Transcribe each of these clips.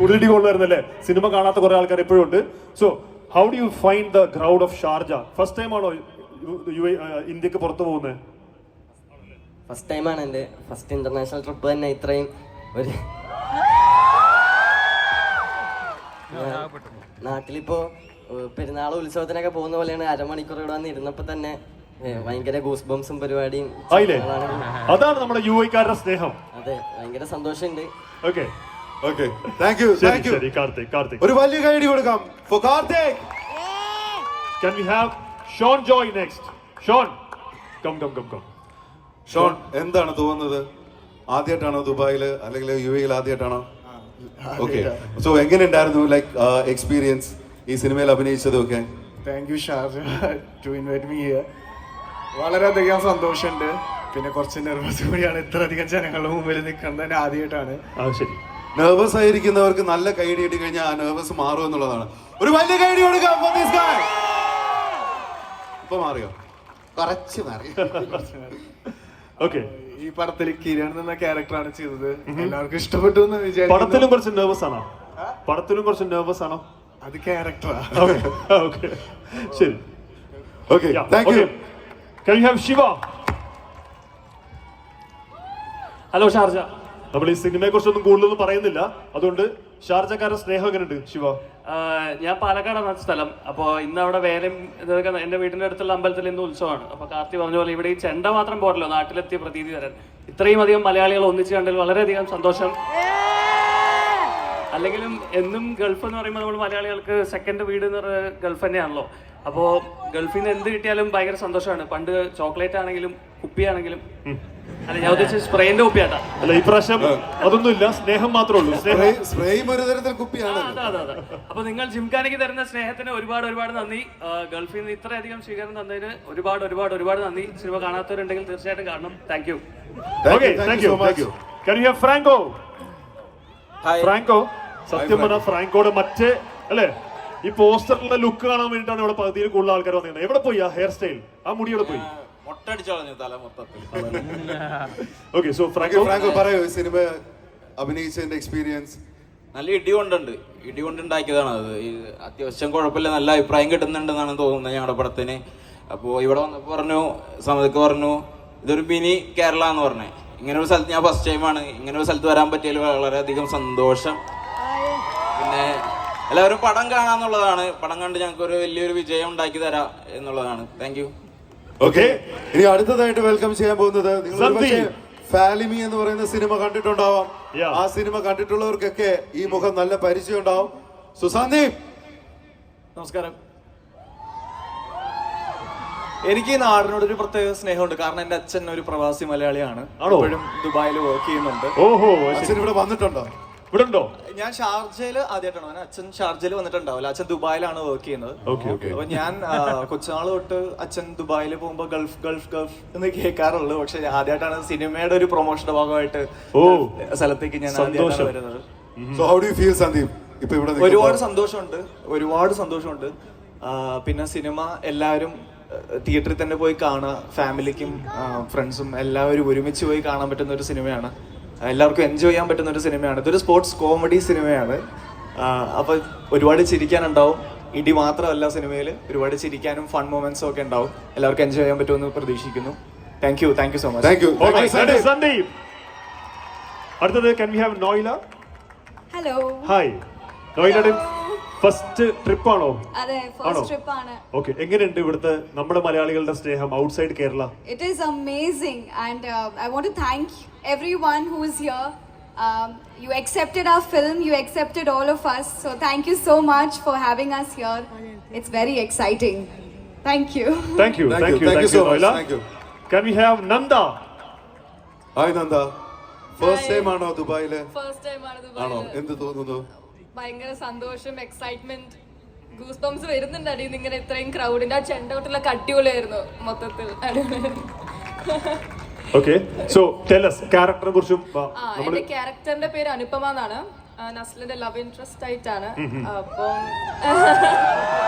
ഉരുടി കൊണ്ടുവരുന്നല്ലേ cinema കാണാത്ത കുറെ ആൾക്കാർ എപ്പോഴും ഉണ്ട്. So how do you find the crowd of Sharjah? First time ആണോ ഇന്ത്യക്ക് പുറത്തു പോകുന്നത്? ഫസ്റ്റ് ടൈമാണ് എൻ്റെ ഫസ്റ്റ് ഇന്റർനാഷണൽ ട്രിപ്പ് തന്നെ. ഇത്രയും ഒരു നാട്ടിലിപ്പോ പെരുന്നാൾ ഉത്സവത്തിനൊക്കെ പോകുന്ന പോലെയാണ്. അരമണിക്കൂർ ഇവിടെ വന്ന് ഇരുന്നപ്പോ തന്നെ ഭയങ്കര ഗൂസ് ബംസും പരിപാടിയും. അതാണ് നമ്മുടെ യുവക്കാരുടെ സ്നേഹം. അതെ, ഭയങ്കര സന്തോഷമുണ്ട്. Okay okay, thank you thank you. Karthik ഒരു വലിയ കൈയടി കൊടുക്കാം for Karthik. Can we have Sean Joy next? Sean, come. Sean, എന്താണ് തോന്നുന്നത്? ആദ്യമായിട്ടാണോ ദുബായിൽ അല്ലെങ്കിൽ യു എയിൽ ആദ്യമായിട്ടാണോ? ഓക്കെ, സോ എങ്ങനെയുണ്ടായിരുന്നു ലൈക്ക് എക്സ്പീരിയൻസ് ഈ സിനിമയിൽ അഭിനയിച്ചതും ഒക്കെ? Thank you Sharjah to invite me here. വളരെയധികം സന്തോഷമുണ്ട്. പിന്നെ കുറച്ച് നെർവസ് കൂടിയാണ്. ഇത്രയധികം ജനങ്ങളുടെ മുമ്പിൽ നിൽക്കുന്നത് തന്നെ ആദ്യമായിട്ടാണ്. ശരി, നെർവസ് ആയിരിക്കുന്നവർക്ക് നല്ല കൈയടി ഇട്ട് കഴിഞ്ഞാൽ ആ നെർവസ് മാറും എന്നുള്ളതാണ്. ഒരു വലിയ കൈയടി കൊടുക്കാം for this guy. ഇപ്പൊ മാറിയോ? കുറച്ച് മാറി. ഓക്കെ. ഈ പടത്തിൽ കിരൺ എന്ന ക്യാരക്ടറാണ് ചെയ്തത്. എല്ലാവർക്കും ഇഷ്ടപ്പെട്ടു എന്ന് വിചാരിക്കുന്നു. പടത്തിലും കുറച്ച് നെർവസ് ആണോ? അത് ക്യാരക്ടറാ. ഓക്കെ, ശരി. Okay, thank U. Can you have Shiva? Hello Sharjah. നമ്മൾ ഈ സിനിമയെ കുറിച്ചൊന്നും കൂടുതലൊന്നും പറയുന്നില്ല, അതുകൊണ്ട് ഷാർജക്കാരുടെ സ്നേഹം എങ്ങനെയുണ്ട് ശിവ? ഞാൻ പാലക്കാടാണ് സ്ഥലം. അപ്പോൾ ഇന്ന് അവിടെ വേലയും ഇതൊക്കെ എൻ്റെ വീടിൻ്റെ അടുത്തുള്ള അമ്പലത്തിൽ ഇന്ന് ഉത്സവമാണ്. അപ്പോൾ കാർത്തി പറഞ്ഞ പോലെ ഇവിടെ ഈ ചെണ്ട മാത്രം പോരല്ലോ നാട്ടിലെത്തിയ പ്രതീതി തരാൻ. ഇത്രയും അധികം മലയാളികൾ ഒന്നിച്ച് കണ്ടതിൽ വളരെയധികം സന്തോഷം. അല്ലെങ്കിലും എന്നും ഗൾഫ് എന്ന് പറയുമ്പോൾ നമ്മൾ മലയാളികൾക്ക് സെക്കൻഡ് വീട് എന്ന് പറയുന്നത് ഗൾഫ് തന്നെയാണല്ലോ. അപ്പോൾ ഗൾഫിൽ നിന്ന് എന്ത് കിട്ടിയാലും ഭയങ്കര സന്തോഷമാണ്. പണ്ട് ചോക്ലേറ്റ് ആണെങ്കിലും കുപ്പിയാണെങ്കിലും, അല്ല ഞാൻ ഉദ്ദേശിച്ച സ്പ്രേന്റെ കുപ്പിയാട്ടാ. അല്ല, ഈ പ്രാവശ്യം അതൊന്നുമില്ല, സ്നേഹം മാത്രമേ ഉള്ളൂ. സ്പ്രേയും ഒരു തരത്തിൽ കുപ്പിയാണ്. അതെ. അപ്പൊ നിങ്ങൾ ജിംഖാനയ്ക്ക് തരുന്ന സ്നേഹത്തിന് ഒരുപാട് നന്ദി. ഗൾഫിൽ നിന്ന് ഇത്രയധികം സ്വീകരണം തന്നതിന് ഒരുപാട് നന്ദി. സിനിമ കാണാത്തവരുണ്ടെങ്കിൽ തീർച്ചയായിട്ടും കാണണം. Thank you. Can you have Franco? Franco, സത്യം പറഞ്ഞ ഫ്രാങ്കോയുടെ മറ്റേ അല്ലേ ഈ പോസ്റ്ററിലുള്ള ലുക്ക് കാണാൻ വേണ്ടിയിട്ടാണ് ഇവിടെ പകുതിയിൽ കൂടുതൽ ആൾക്കാർ വന്നിരുന്നത്. എവിടെ പോയി ആ ഹെയർ സ്റ്റൈൽ, ആ മുടിയോടെ പോയി? ഓക്കെ, സോ ഫ്രാങ്കോ പറയൂ, സിനിമ അഭിനയിച്ചതിന്റെ എക്സ്പീരിയൻസ്. നല്ല ഇടികൊണ്ടുണ്ടാക്കിയതാണ് അത്. അത്യാവശ്യം കുഴപ്പമില്ല, നല്ല അഭിപ്രായം കിട്ടുന്നുണ്ടെന്നാണ് തോന്നുന്നത് ഞങ്ങളുടെ പടത്തിന്. അപ്പോൾ ഇവിടെ വന്നപ്പോൾ പറഞ്ഞു, സമയത്ത് പറഞ്ഞു ഇതൊരു മിനി കേരള എന്ന് പറഞ്ഞേ. ഇങ്ങനെ ഒരു സ്ഥലത്ത് ഞാൻ ഫസ്റ്റ് ടൈമാണ്. ഇങ്ങനെ ഒരു സ്ഥലത്ത് വരാൻ പറ്റിയതിൽ വളരെയധികം സന്തോഷം. പിന്നെ എല്ലാവരും പടം കാണാന്നുള്ളതാണ്. പടം കണ്ട് ഞങ്ങൾക്ക് ഒരു വലിയൊരു വിജയം ഉണ്ടാക്കി തരാം എന്നുള്ളതാണ്. Thank you. ഓക്കെ, ഇനി അടുത്തതായിട്ട് വെൽക്കം ചെയ്യാൻ പോകുന്നത്, നിങ്ങൾ ഫാലിമി എന്ന് പറയുന്ന സിനിമ കണ്ടിട്ടുണ്ടാവാം. ആ സിനിമ കണ്ടിട്ടുള്ളവർക്കൊക്കെ ഈ മുഖം നല്ല പരിചയം ഉണ്ടാവും. സുസന്ദീപ്, നമസ്കാരം. എനിക്ക് ഈ നാടിനോടൊരു പ്രത്യേക സ്നേഹമുണ്ട്. കാരണം എന്റെ അച്ഛൻ ഒരു പ്രവാസി മലയാളിയാണ്. ഇപ്പോഴും ദുബായിൽ വർക്ക് ചെയ്യുന്നുണ്ട്. ഓഹോ, അച്ഛൻ ഇവിടെ വന്നിട്ടുണ്ടോ? ഇവിടെ ഉണ്ടോ? ഞാൻ ഷാർജയിൽ ആദ്യമായിട്ടാണ്. അച്ഛൻ ഷാർജയിൽ വന്നിട്ടുണ്ടാവില്ല. അച്ഛൻ ദുബായിലാണ് വർക്ക് ചെയ്യുന്നത്. അപ്പൊ ഞാൻ കൊച്ചുനാൾ തൊട്ട് അച്ഛൻ ദുബായിൽ പോകുമ്പോ ഗൾഫ് എന്ന് കേൾക്കാറുള്ളൂ. പക്ഷെ ആദ്യമായിട്ടാണ് സിനിമയുടെ ഒരു പ്രൊമോഷന്റെ ഭാഗമായിട്ട് സ്ഥലത്തേക്ക് ഞാൻ ആദ്യമായിട്ടാണ് വരുന്നത്. So how do you feel, Sandeep? ഇപ്പൊ ഇവിടെ ഒരുപാട് സന്തോഷമുണ്ട്. പിന്നെ സിനിമ എല്ലാവരും തിയേറ്ററിൽ തന്നെ പോയി കാണുക. ഫാമിലിക്കും ഫ്രണ്ട്സും എല്ലാവരും ഒരുമിച്ച് പോയി കാണാൻ പറ്റുന്ന ഒരു സിനിമയാണ്. എല്ലാവർക്കും എൻജോയ് ചെയ്യാൻ പറ്റുന്ന ഒരു സിനിമയാണ്. ഇതൊരു സ്പോർട്സ് കോമഡി സിനിമയാണ്. അപ്പോൾ ഒരുപാട് ചിരിക്കാനുണ്ടാവും. ഇടി മാത്രമല്ല സിനിമയിൽ, ഒരുപാട് ചിരിക്കാനും ഫൺ മൊമെന്റ്സും ഒക്കെ ഉണ്ടാവും. എല്ലാവർക്കും എൻജോയ് ചെയ്യാൻ പറ്റുമെന്ന് പ്രതീക്ഷിക്കുന്നു. Thank you so much. Sandeep. അടുത്തത് can we have നോയില? ഹലോ. ഹായ്. നോയിലയുടെ ഫസ്റ്റ് ട്രിപ്പ് ആണോ? അതെ, ഫസ്റ്റ് ട്രിപ്പ് ആണ്. ഓക്കെ, എങ്ങനെയുണ്ട് ഇവിടുത്തെ നമ്മുടെ മലയാളികളുടെ സ്നേഹം outside Kerala? It is amazing and I want to thank everyone who is here. You accepted our film, you accepted all of us. So thank you so much for having us here. It's very exciting. Thank you. Thank you so much. Thank you. Can we have Nanda? Hi Nanda. First time ആണോ ദുബായില്? First time ആണ് ആണോ? ദുബായില്. എന്ത് തോന്നുന്നു? ഭയങ്കര സന്തോഷം, excitement, goose bumps വരുന്നുണ്ട് അടിയിൽ നിന്ന്. ഇങ്ങനെ ഇത്രയും ക്രൗഡിന്റെ ആ ചെണ്ടോട്ടുള്ള അടിപൊളിയായിരുന്നു മൊത്തത്തിൽ. Okay, so tell us ക്യാരക്ടറിനെ കുറിച്ചും. എന്റെ ക്യാരക്ടറിന്റെ പേര് അനുപമ എന്നാണ്. നസ്ലിന്റെ ലവ് ഇൻട്രസ്റ്റ് ആയിട്ടാണ്. അപ്പം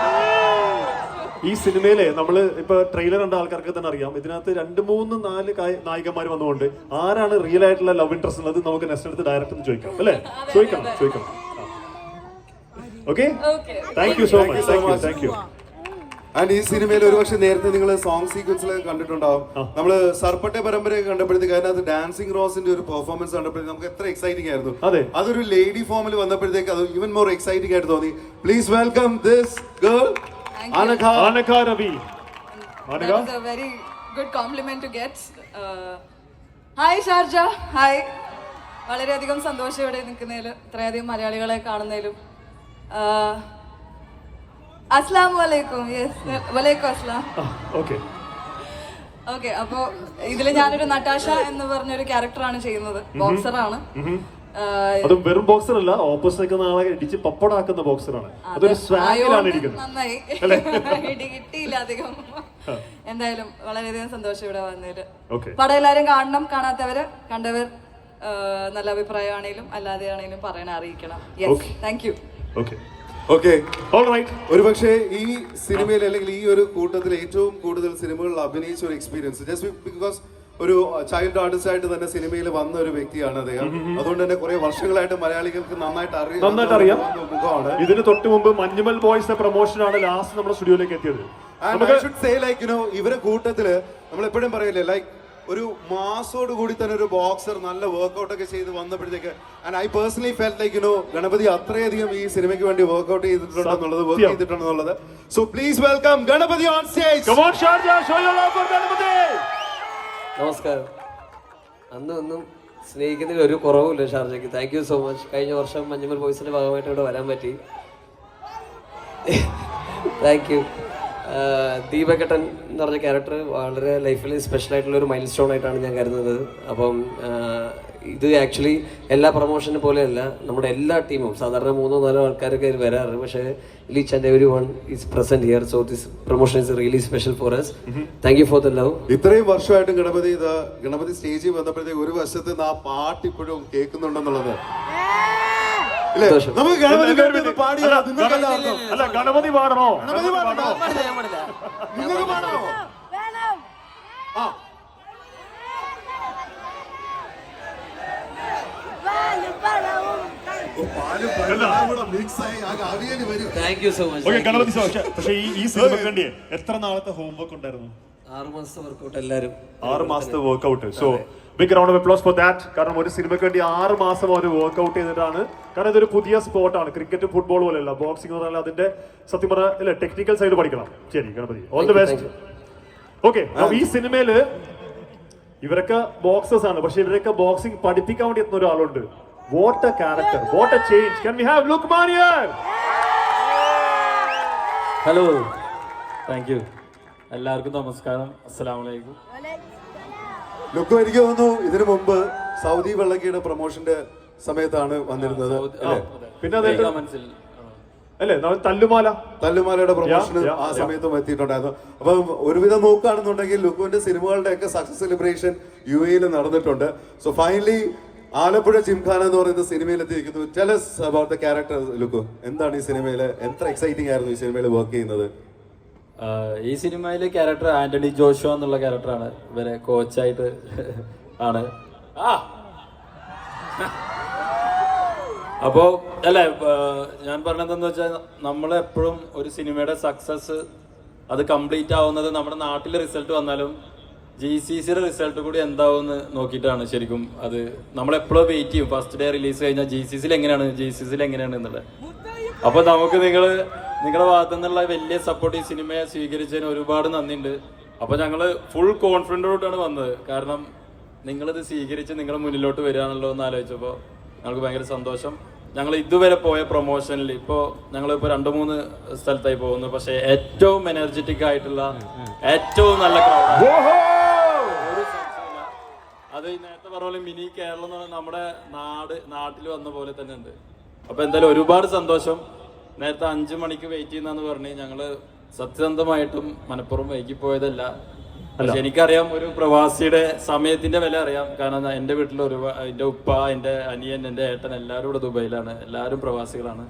ഈ സിനിമയിലെ നമ്മള് ഇപ്പൊ ട്രെയിലർ കണ്ട ആൾക്കാർക്ക് തന്നെ അറിയാം, ഇതിനകത്ത് 2, 3, 4 നായികമാർ വന്നുകൊണ്ട് ആരാണ് റിയൽ ആയിട്ടുള്ള ലവ് ഇൻട്രസ്റ്റ് ഉള്ളത് നമുക്ക് നെക്സ്റ്റ് അടുത്ത് ഡയറക്റ്റ് ചോദിക്കാം അല്ലേ? ചോദിക്കണം. Okay Okay. Thank you so Thank you much so thank you much. Thank you and ഈ സിനിമയിൽ ഒരുപക്ഷെ നേരത്തെ നിങ്ങൾ സോങ് സീക്വൻസിലൊക്കെ കണ്ടിട്ടുണ്ടാവും. നമ്മള് സർപ്പട്ടെ പരമ്പരയൊക്കെ കണ്ടപ്പോഴത്തേക്ക് അതിനകത്ത് ഡാൻസിങ് റോസിന്റെ ഒരു പെർഫോമൻസ് കണ്ടപ്പോഴത്തേക്ക് നമുക്ക് എത്ര എക്സൈറ്റിംഗ് ആയിരുന്നു. അതെ. അതൊരു ലേഡി ഫോമിൽ വന്നപ്പോഴത്തേക്ക് അത് ഈവൻ മോർ എക്സൈറ്റിംഗ് ആയിട്ട് തോന്നി. Please welcome this girl Anagha. Anagha Ravi. That was a very good compliment to get. Hi Sharjah, hi. വളരെയധികം സന്തോഷം ഇവിടെ നിൽക്കുന്നതിൽ, ഇത്രയധികം മലയാളികളെ കാണുന്നതിലും. അസ്ലാം വലൈക്കും. യെസ്, വലൈക്കും അസ്ലാം. ഓക്കെ ഓക്കെ, അപ്പോൾ ഇതിൽ ഞാനൊരു നട്ടാഷ എന്ന് പറഞ്ഞൊരു ക്യാരക്ടറാണ് ചെയ്യുന്നത്. ബോക്സറാണ്. അതും വെറും ബോക്സർ അല്ല, ഓപ്പോസിറ്റ് നിൽക്കുന്ന ആളെ ഇടിച്ച് പപ്പടാക്കുന്ന ബോക്സറാണ്. അതൊരു സ്വാഗിലാണ് ഇരിക്കുന്നത്. നന്നായി ഇടി കിട്ടിയില്ല അധികം. എന്തായാലും വളരെയധികം സന്തോഷം ഇവിടെ വന്നതില്. പടം എല്ലാവരും കാണണം. കാണാത്തവര്, കണ്ടവർ നല്ല അഭിപ്രായമാണെങ്കിലും അല്ലാതെ ആണെങ്കിലും പറയണ അറിയിക്കണം. Yes, thank you. ഓക്കെ, ഒരുപക്ഷെ ഈ സിനിമയിൽ അല്ലെങ്കിൽ ഈ ഒരു കൂട്ടത്തിൽ ഏറ്റവും കൂടുതൽ സിനിമകളിൽ അഭിനയിച്ച ഒരു എക്സ്പീരിയൻസ്, ജസ്റ്റ് ബിക്കോസ് ഒരു ചൈൽഡ് ആർട്ടിസ്റ്റ് ആയിട്ട് തന്നെ സിനിമയിൽ വന്ന ഒരു വ്യക്തിയാണ് അദ്ദേഹം. അതുകൊണ്ട് തന്നെ കുറെ വർഷങ്ങളായിട്ട് മലയാളികൾക്ക് നന്നായിട്ട് അറിയാം മുഖമാണ്. ഇതിന് തൊട്ട് മുമ്പ് മഞ്ഞുമൽ ബോയ്സ് പ്രൊമോഷനാണ് ലാസ്റ്റ് നമ്മുടെ സ്റ്റുഡിയോയിലേക്ക് എത്തിയത്. ഇവരെ കൂട്ടത്തില് നമ്മൾ എപ്പോഴും പറയില്ലേ, ലൈക്ക് ഒരു മാസോട് കൂടി തന്നെ ഒരു ബോക്സർ നല്ല വർക്ക്ഔട്ട് ഒക്കെ ചെയ്ത് വന്നപ്പോഴത്തേക്ക്, and I personally felt like Ganapathi അത്രയധികം ഈ സിനിമയ്ക്ക് വേണ്ടി വർക്ക്ഔട്ട് ചെയ്തിട്ടുണ്ടെന്നുള്ളത്, വർക്ക് ചെയ്തിട്ടുണ്ടെന്നുള്ളത്. So please welcome Ganapathi on stage. നമസ്കാരം. അന്നും സ്നേഹിക്കുന്നതിൽ ഒരു കുറവുമില്ല ഷാർജയ്ക്ക്. Thank you so much. കഴിഞ്ഞ വർഷം മഞ്ഞുമൽ ബോയ്സിന്റെ ഭാഗമായിട്ട് ഇവിടെ വരാൻ പറ്റി. Thank you. ദീപകട്ടൻ എന്ന് പറഞ്ഞ ക്യാരക്ടർ വളരെ ലൈഫിൽ സ്പെഷ്യൽ ആയിട്ടുള്ള ഒരു മൈൽ സ്റ്റോൺ ആയിട്ടാണ് ഞാൻ കരുതുന്നത്. അപ്പം ഇത് ആക്ച്വലി എല്ലാ പ്രൊമോഷനെ പോലെയല്ല, നമ്മുടെ എല്ലാ ടീമും സാധാരണ 3-4 ആൾക്കാരൊക്കെ വരാറ്, പക്ഷേ each and everyone is present here, so this promotion is really special for us. Thank you for the love. ഇത്രയും വർഷമായിട്ട് ഗണപതി സ്റ്റേജിൽ വന്നപ്പോഴത്തേക്ക് ഒരു വശത്ത് ആ പാട്ട് ഇപ്പോഴും കേൾക്കുന്നുണ്ടെന്നുള്ളത് നമുക്ക് ഗണപതി പാടിയാലോ? ഗണപതി പാടണോ? നിങ്ങൾക്ക് പാടണോ? Thank you so much. Ganapathi പക്ഷേ ഈ സിനിമക്ക് വേണ്ടി എത്ര നാളത്തെ ഹോംവർക്ക് ഉണ്ടായിരുന്നു? 6 മാസത്തെ വർക്കൗട്ട്. എല്ലാവരും 6 മാസത്തെ workout. So big round of applause for that. കാരണം ഒരു സിനിമയ്ക്ക് വേണ്ടി 6 മാസം അവർ വർക്ക്ഔട്ട് ചെയ്തിട്ടാണ്. കാരണം ഇതൊരു പുതിയ സ്പോർട്ടാണ്. ക്രിക്കറ്റ്, ഫുട്ബോൾ പോലെയല്ല. ബോക്സിംഗ് എന്ന് പറഞ്ഞാൽ അതിന്റെ സത്യം പറഞ്ഞ ടെക്നിക്കൽ സൈഡ് പഠിക്കണം. ശരി Ganapathi, all the best. Okay, ഈ സിനിമയില് ഇവരൊക്കെ ബോക്സേഴ്സ് ആണ്, പക്ഷെ ഇവരൊക്കെ ബോക്സിംഗ് പഠിപ്പിക്കാൻ വേണ്ടി എത്തുന്ന ഒരാളുണ്ട്. What a character, what a change. Can we have Lukman here? Hello, thank you. എല്ലാവർക്കും നമസ്കാരം. അസ്സലാമലൈക്കും. ലുക്കു, എനിക്ക് തോന്നുന്നു ഇതിനു മുമ്പ് സൗദി വെള്ളക്കയുടെ പ്രൊമോഷന്റെ സമയത്താണ് വന്നിരുന്നത്. പിന്നെ അല്ലേ തല്ലുമാലയുടെ പ്രൊമോഷന് ആ സമയത്തും എത്തിയിട്ടുണ്ടായിരുന്നു. അപ്പൊ ഒരുവിധം നോക്കുകയാണെന്നുണ്ടെങ്കിൽ ലുക്കുവിന്റെ സിനിമകളുടെ ഒക്കെ സക്സസ് സെലിബ്രേഷൻ UAE നടന്നിട്ടുണ്ട്. സോ ഫൈനലി ആലപ്പുഴ ജിംഖാന എന്ന് പറയുന്ന സിനിമയിൽ എത്തിയിരിക്കുന്നു. Tell us about the character, ലുക്കു. എന്താണ് ഈ സിനിമയില്, എത്ര എക്സൈറ്റിംഗ് ആയിരുന്നു ഈ സിനിമയിൽ വർക്ക് ചെയ്യുന്നത്? ഈ സിനിമയിലെ ക്യാരക്ടർ ആന്റണി ജോഷുവ എന്നുള്ള ക്യാരക്ടറാണ്. ഇവരെ കോച്ചായിട്ട് ആണ്. അപ്പോൾ അല്ലേ, ഞാൻ പറഞ്ഞതെന്ന് വെച്ചാൽ നമ്മളെപ്പോഴും ഒരു സിനിമയുടെ സക്സസ് അത് കംപ്ലീറ്റ് ആവുന്നത് നമ്മുടെ നാട്ടിലെ റിസൾട്ട് വന്നാലും GCCയുടെ റിസൾട്ട് കൂടി എന്താവുമെന്ന് നോക്കിയിട്ടാണ്. ശരിക്കും അത് നമ്മളെപ്പോഴും വെയിറ്റ് ചെയ്യും. ഫസ്റ്റ് ഡേ റിലീസ് കഴിഞ്ഞാൽ GCCയിൽ എങ്ങനെയാണ് എന്നുള്ളത്. അപ്പോൾ നമുക്ക് നിങ്ങളുടെ ഭാഗത്തു നിന്നുള്ള വലിയ സപ്പോർട്ട് ഈ സിനിമയെ സ്വീകരിച്ചതിന് ഒരുപാട് നന്ദിയുണ്ട്. അപ്പോൾ ഞങ്ങൾ ഫുൾ കോൺഫിഡൻറ്റോടാണ് വന്നത്. കാരണം നിങ്ങളിത് സ്വീകരിച്ച് നിങ്ങൾ മുന്നിലോട്ട് വരികയാണല്ലോ എന്ന് ആലോചിച്ചപ്പോൾ ഞങ്ങൾക്ക് ഭയങ്കര സന്തോഷം. ഞങ്ങൾ ഇതുവരെ പോയ പ്രൊമോഷനിൽ ഇപ്പോൾ ഞങ്ങളിപ്പോൾ 2-3 സ്ഥലത്തായി പോകുന്നു, പക്ഷേ ഏറ്റവും എനർജറ്റിക് ആയിട്ടുള്ള ഏറ്റവും നല്ല ക്രൗഡ്. അത് നേരത്തെ പറഞ്ഞ പോലെ മിനി കേരളം എന്ന് പറഞ്ഞാൽ നമ്മുടെ നാട്ടിൽ വന്ന പോലെ തന്നെ ഉണ്ട്. അപ്പോൾ എന്തായാലും ഒരുപാട് സന്തോഷം. നേരത്തെ 5 മണിക്ക് വെയിറ്റ് ചെയ്യുന്നതെന്ന് പറഞ്ഞ് ഞങ്ങള് സത്യസന്ധമായിട്ടും മനപ്പുറം വൈകിപ്പോയതല്ല. പക്ഷെ എനിക്കറിയാം ഒരു പ്രവാസിയുടെ സമയത്തിന്റെ വില അറിയാം. കാരണം എൻ്റെ വീട്ടിൽ എൻ്റെ ഉപ്പ, എൻ്റെ അനിയൻ, എൻ്റെ ഏട്ടൻ എല്ലാവരും ഇവിടെ ദുബൈയിലാണ്. എല്ലാവരും പ്രവാസികളാണ്.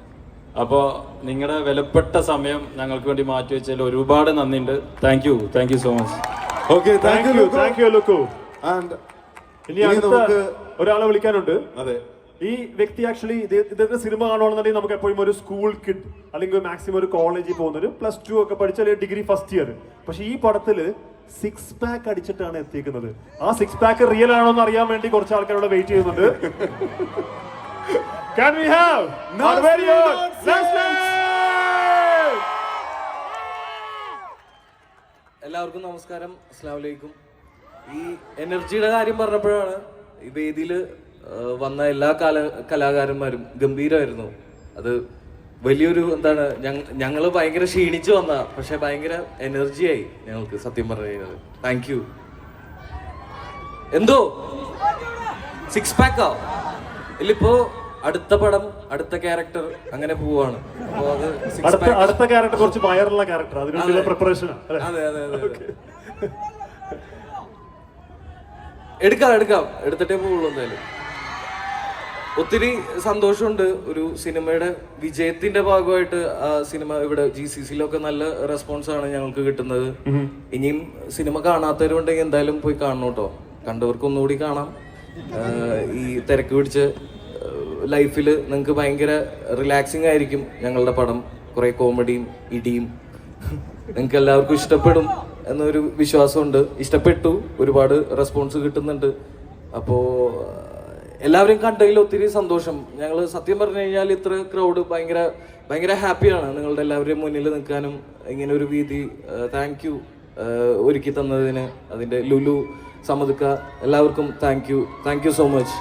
അപ്പോൾ നിങ്ങളുടെ വിലപ്പെട്ട സമയം ഞങ്ങൾക്ക് വേണ്ടി മാറ്റിവെച്ചതിൽ ഒരുപാട് നന്ദിയുണ്ട്. Thank you so much. Thank you Lukku. ഇനി അടുത്ത ഒരാളെ വിളിക്കാനുണ്ട്. അതെ, ഈ വ്യക്തി ആക്ച്വലി ഇദ്ദേഹത്തിന്റെ സിനിമ കാണുകയാണെന്നുണ്ടെങ്കിൽ നമുക്ക് എപ്പോഴും ഒരു സ്കൂൾ കിഡ് അല്ലെങ്കിൽ മാക്സിമം ഒരു കോളേജിൽ പോകുന്നൊരു +2 ഒക്കെ പഠിച്ച അല്ലെങ്കിൽ ഡിഗ്രി ഫസ്റ്റ് ഇയർ. പക്ഷെ ഈ പടത്തില് 6 പാക്ക് അടിച്ചിട്ടാണ് എത്തിക്കുന്നത്. ആ 6 പാക്ക് റിയൽ ആണോ എന്ന് അറിയാൻ വേണ്ടി കുറച്ച് ആൾക്കാരോട് വെയിറ്റ് ചെയ്യുന്നുണ്ട്. Can we have our very own Leslie? എല്ലാവർക്കും നമസ്കാരം, അസ്സലാമു അലൈക്കും. ഈ എനർജിയുടെ കാര്യം പറഞ്ഞപ്പോഴാണ് ഈ വേദിയിൽ വന്ന എല്ലാ കലാകാരന്മാരും ഗംഭീരമായിരുന്നു. അത് വലിയൊരു എന്താണ്, ഞങ്ങൾ ഭയങ്കര ക്ഷീണിച്ചു വന്ന, പക്ഷെ ഭയങ്കര എനർജിയായി ഞങ്ങൾക്ക്. സത്യം പറഞ്ഞു കഴിഞ്ഞാൽ താങ്ക് യു. എന്തോ 6 പാക്കാ ഇല്ലിപ്പോ അടുത്ത പടം, അടുത്ത ക്യാരക്ടർ അങ്ങനെ പോവാണ്. അപ്പൊ അത് അടുത്ത ക്യാരക്ടർ കുറച്ച് വയറുള്ള ക്യാരക്ടർ, അതിനുള്ള പ്രിപ്പറേഷൻ. അതെ അതെ അതെ. എടുക്കാം എടുത്തിട്ടേ പോവുള്ളൂ. എന്തായാലും ഒത്തിരി സന്തോഷമുണ്ട്. ഒരു സിനിമയുടെ വിജയത്തിന്റെ ഭാഗമായിട്ട് ആ സിനിമ ഇവിടെ GCCയിലൊക്കെ നല്ല റെസ്പോൺസ് ആണ് ഞങ്ങൾക്ക് കിട്ടുന്നത്. ഇനിയും സിനിമ കാണാത്തവരുണ്ടെങ്കിൽ എന്തായാലും പോയി കാണണം കേട്ടോ. കണ്ടവർക്ക് ഒന്നുകൂടി കാണാം. ഈ തിരക്ക് പിടിച്ച ലൈഫിൽ നിങ്ങൾക്ക് ഭയങ്കര റിലാക്സിങ് ആയിരിക്കും ഞങ്ങളുടെ പടം. കുറെ കോമഡിയും ഇടിയും നിങ്ങൾക്ക് എല്ലാവർക്കും ഇഷ്ടപ്പെടും എന്നൊരു വിശ്വാസമുണ്ട്. ഇഷ്ടപ്പെട്ടു, ഒരുപാട് റെസ്പോൺസ് കിട്ടുന്നുണ്ട്. അപ്പോൾ എല്ലാവരും കണ്ടതിൽ ഒത്തിരി സന്തോഷം. ഞങ്ങൾ സത്യം പറഞ്ഞു കഴിഞ്ഞാൽ ഇത്ര ക്രൗഡ് ഭയങ്കര ഹാപ്പിയാണ് നിങ്ങളുടെ എല്ലാവരുടെയും മുന്നിൽ നിൽക്കാനും. ഇങ്ങനെ ഒരു വേദി താങ്ക് യു ഒരുക്കി തന്നതിന്. അതിൻ്റെ ലുലു, സമദുക്ക, എല്ലാവർക്കും താങ്ക് യു സോ മച്ച്.